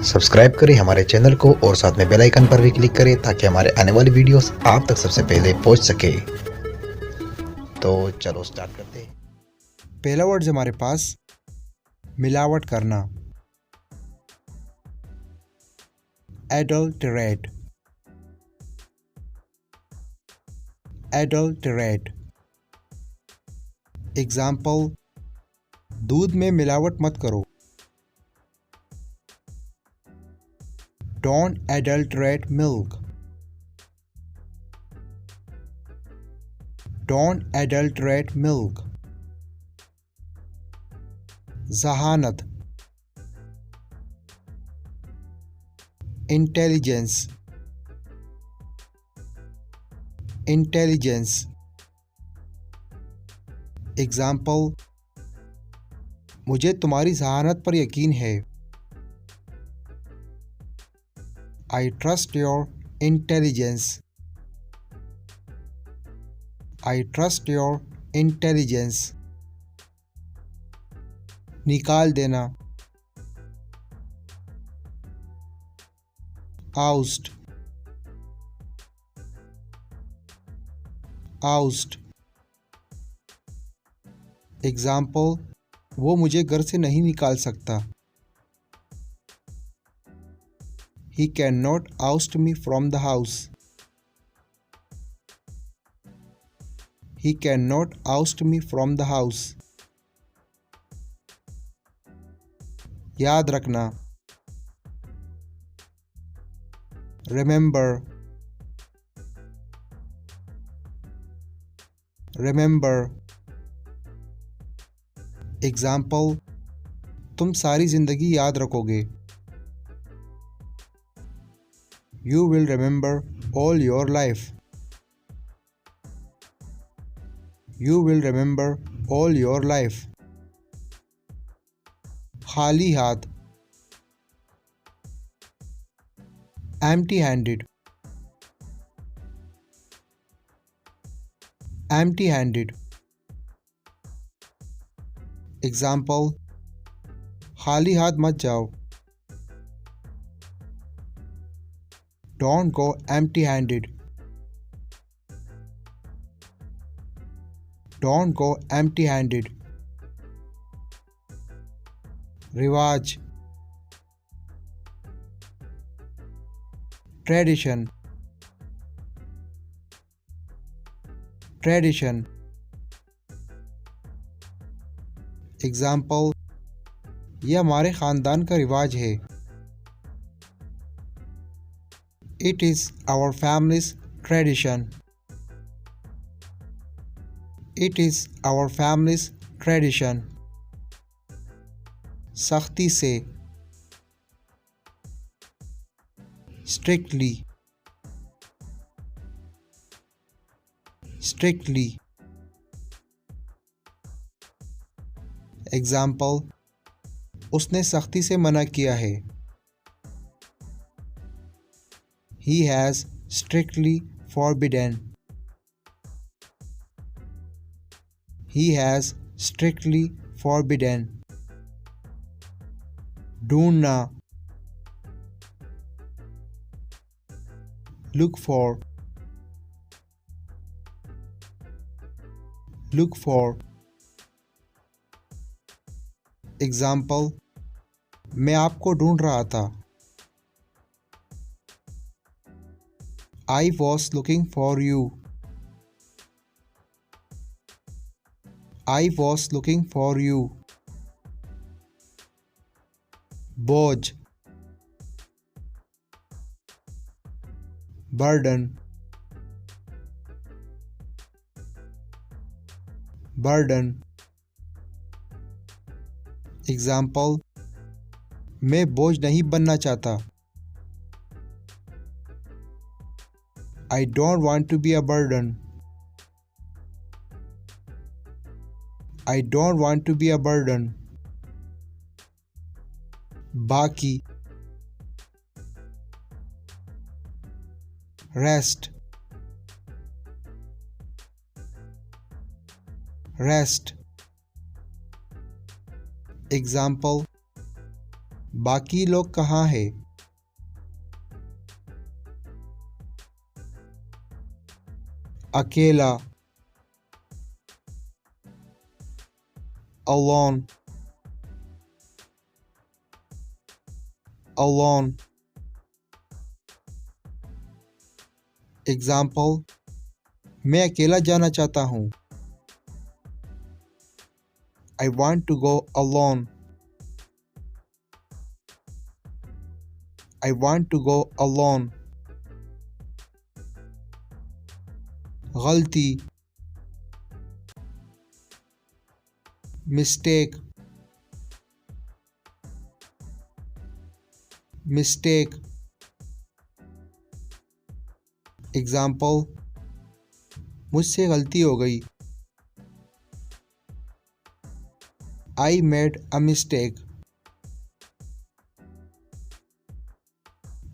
Subscribe करें हमारे channel को और साथ में बेल आइकन पर भी क्लिक करें ताकि हमारे आने वाली वीडियोस आप तक सबसे पहले पहुंच सके। तो चलो स्टार्ट करते हैं। पहला वर्ड हमारे पास मिलावट करना, एडल्टरेट, एडल्टरेट। एग्जाम्पल, दूध में मिलावट मत करो। Don't adulterate milk. Don't adulterate milk. जहानत, इंटेलिजेंस, इंटेलिजेंस। एग्जाम्पल, मुझे तुम्हारी जहानत पर यकीन है। I trust your intelligence. I trust your intelligence. निकाल देना, oust, oust। एग्जाम्पल, वो मुझे घर से नहीं निकाल सकता। He cannot oust me from the house. He cannot oust me from the house. याद रखना, remember, remember। एग्जाम्पल, तुम सारी जिंदगी याद रखोगे। You will remember all your life. You will remember all your life. खाली हाथ, empty handed, empty handed। Example, खाली हाथ मत जाओ। Don't go empty handed. Don't go empty handed. रिवाज, ट्रेडिशन, ट्रेडिशन। एग्जाम्पल, यह हमारे खानदान का रिवाज है। It is our family's tradition. It is our family's tradition. सख्ती से, strictly, strictly। एग्जाम्पल, उसने सख्ती से मना किया है। He has strictly forbidden. He has strictly forbidden. ढूंढना, look for, look for। Example, मैं आपको ढूंढ रहा था। I was looking for you. I was looking for you. बोझ, burden, burden। एग्जाम्पल, मैं बोझ नहीं बनना चाहता। I don't want to be a burden. I don't want to be a burden. बाकी, rest, rest। एग्जाम्पल, बाकी लोग कहाँ हैं? अकेला, alone, alone. एग्जाम्पल, मैं अकेला जाना चाहता हूँ। I want to go alone. I want to go alone. गलती, mistake, mistake. एग्जाम्पल, मुझसे गलती हो गई। I made a mistake.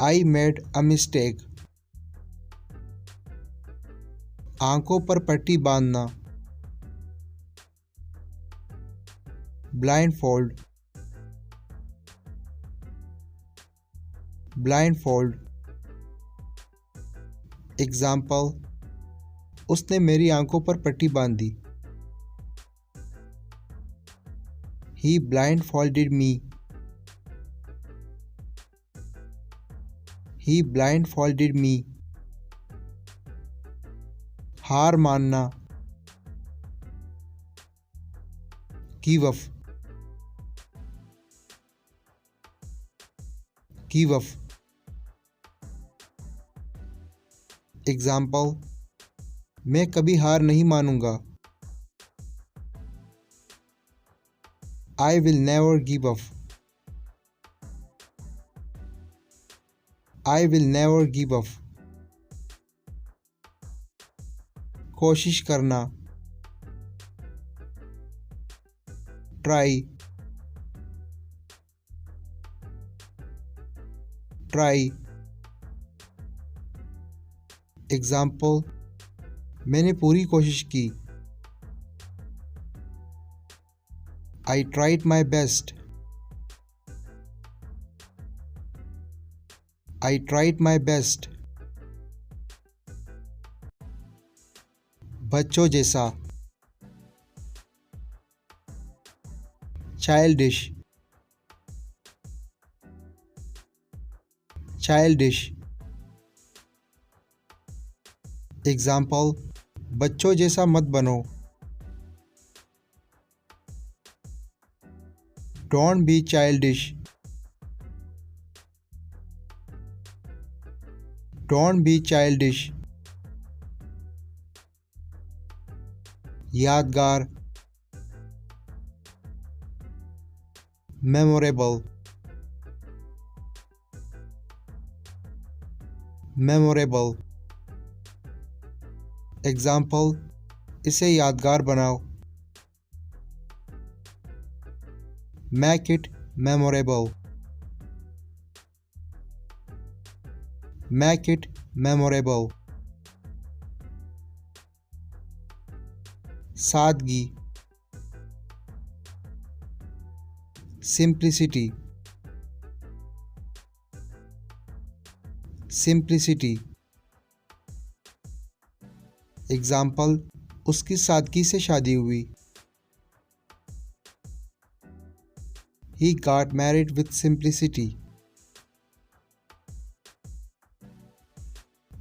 I made a mistake. आंखों पर पट्टी बांधना, blindfold, blindfold. एग्जाम्पल, उसने मेरी आंखों पर पट्टी बांधी। He blindfolded me. He blindfolded me. हार मानना, give up, give up. Example, मैं कभी हार नहीं मानूंगा। I will never give up. I will never give up. कोशिश करना, try, try. एग्जाम्पल, मैंने पूरी कोशिश की। I tried my best. I tried my best. बच्चों जैसा, childish, childish. एग्जाम्पल, बच्चों जैसा मत बनो। Don't be childish. Don't be childish. यादगार, memorable, memorable. एग्जाम्पल, इसे यादगार बनाओ। Make it memorable. Make it memorable. सादगी, simplicity, simplicity. एग्जाम्पल, उसकी सादगी से शादी हुई। He got married with simplicity.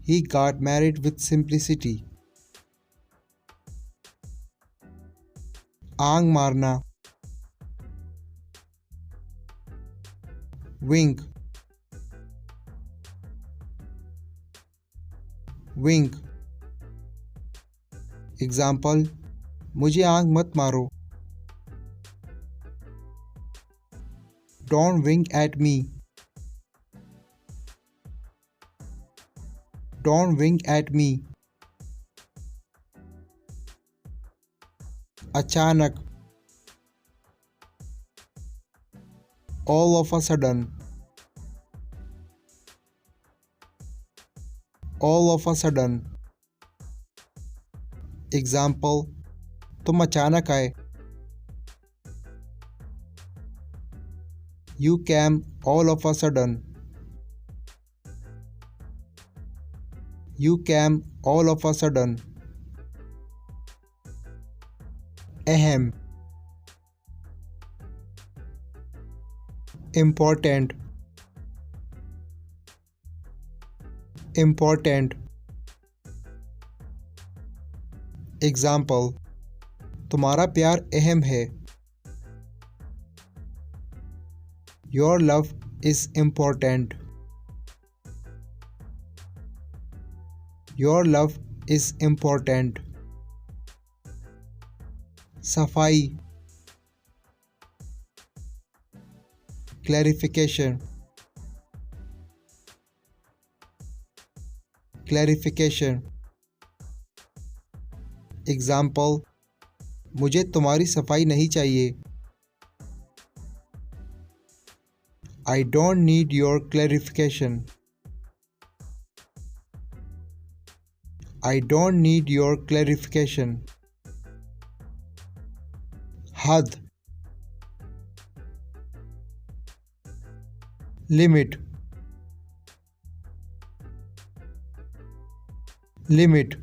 He got married with simplicity. आंग मारना, wink, wink. एग्जाम्पल, मुझे आंख मत मारो। Don't wink at me. Don't wink at me. अचानक, all of a sudden, all of a sudden. Example, तुम अचानक आए। You came all of a sudden. You came all of a sudden. Ahem. Important. Important. Example. तुम्हारा प्यार अहम है. Your love is important. Your love is important. सफाई. Clarification. Clarification. Example. मुझे तुम्हारी सफाई नहीं चाहिए. I don't need your clarification. I don't need your clarification. हद. Limit. Limit.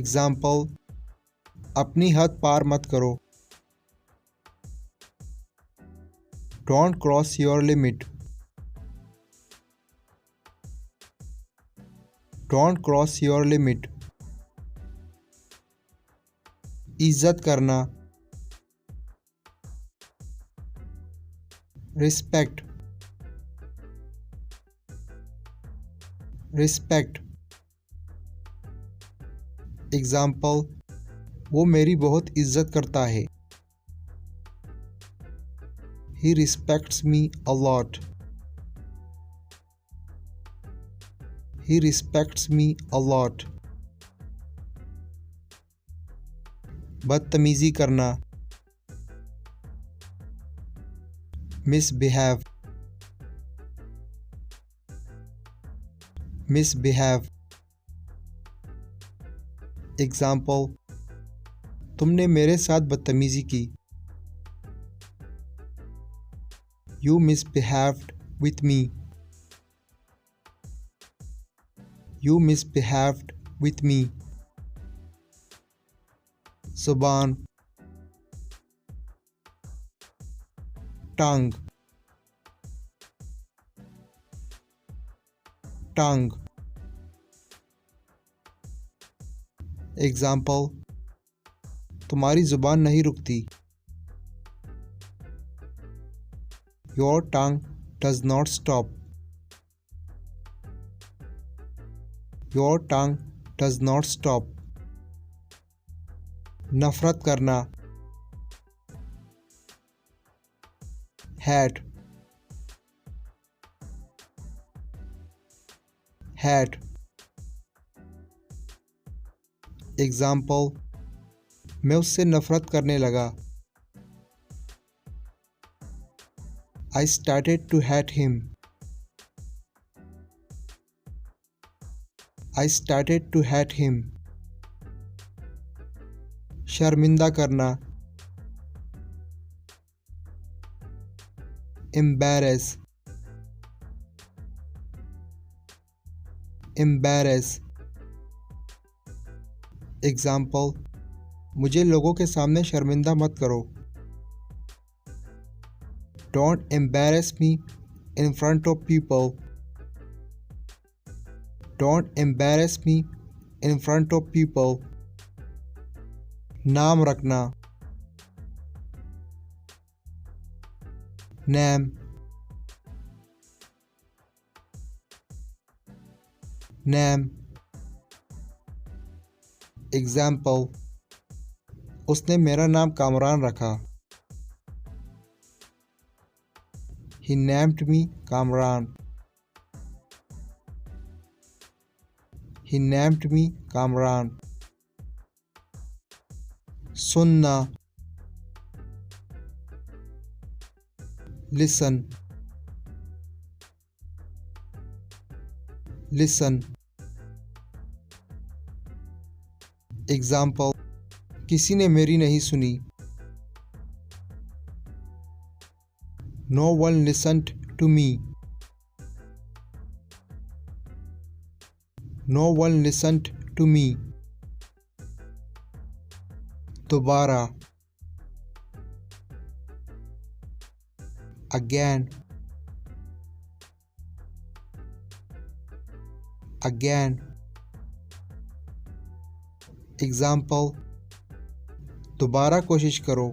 Example. अपनी हद पार मत करो. Don't cross your limit. Don't cross your limit. इज्जत करना. Respect. Respect. Example. वो मेरी बहुत इज्जत करता है. He respects me a lot. He respects me a lot. बदतमीजी करना. Misbehave. Misbehave. Example. तुमने मेरे साथ बदतमीजी की. You misbehaved with me. You misbehaved with me. ज़ुबान. Tongue. Tongue. Example. तुम्हारी ज़ुबान नहीं रुकती. Your tongue does not stop. Your tongue does not stop. नफरत करना. Hate. Hate. Example. मैं उससे नफरत करने लगा. I started to hate him. I started to hate him. शर्मिंदा करना. Embarrass. Embarrass. Example. मुझे लोगों के सामने शर्मिंदा मत करो. Don't embarrass me in front of people. Don't embarrass me in front of people. नाम रखना. Name. Name. Example. उसने मेरा नाम कामरान रखा. He named me Kamran. He named me Kamran. सुनना. Listen. Listen. Example. किसी ने मेरी नहीं सुनी. No one listened to me. No one listened to me. दोबारा. Again. Again. Example. दोबारा कोशिश करो.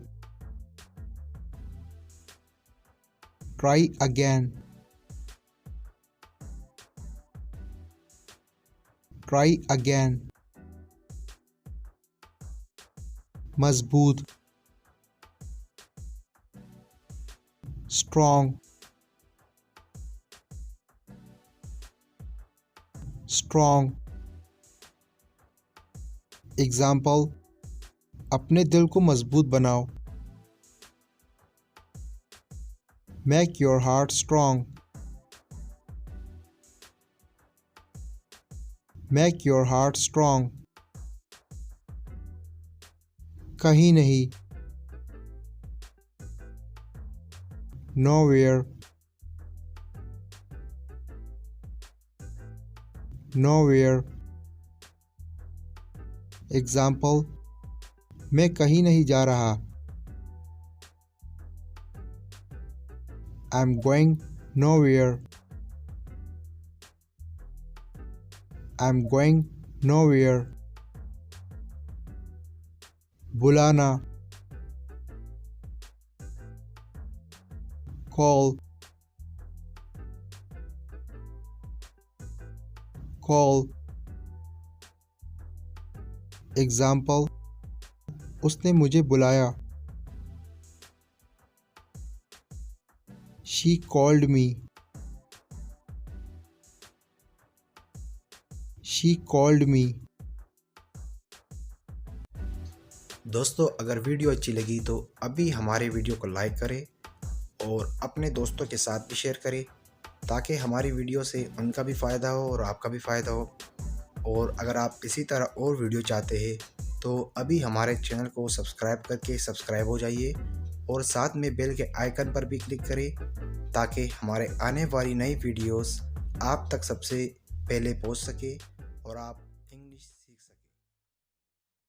Try again. Try again. मजबूत. Strong. Strong. Example. अपने दिल को मजबूत बनाओ. Make your heart strong. Make your heart strong. कहीं नहीं. Nowhere. Nowhere. Example. मैं कहीं नहीं जा रहा. I'm going nowhere. I'm going nowhere. बुलाना. Call. Call. Example. उसने मुझे बुलाया. She called me. She called me. दोस्तों अगर वीडियो अच्छी लगी तो अभी हमारे वीडियो को लाइक करें और अपने दोस्तों के साथ भी शेयर करें ताकि हमारी वीडियो से उनका भी फ़ायदा हो और आपका भी फ़ायदा हो। और अगर आप इसी तरह और वीडियो चाहते हैं तो अभी हमारे चैनल को सब्सक्राइब करके सब्सक्राइब हो जाइए और साथ में बेल के आइकन पर भी क्लिक करें ताकि हमारे आने वाली नई वीडियोस आप तक सबसे पहले पहुंच सके और आप